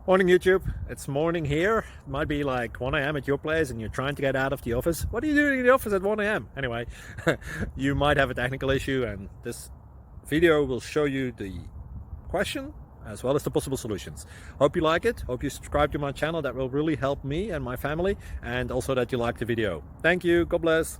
Morning YouTube, it's morning here. It might be like 1 a.m. at your place and you're trying to get out of the office. What are you doing in the office at 1 a.m.? Anyway, you might have a technical issue and this video will show you the question as well as the possible solutions. Hope you like it, hope you subscribe to my channel. That will really help me and my family, and also that you like the video. Thank you, God bless.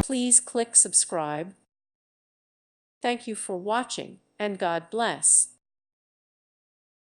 Please click subscribe. Thank you for watching, and God bless.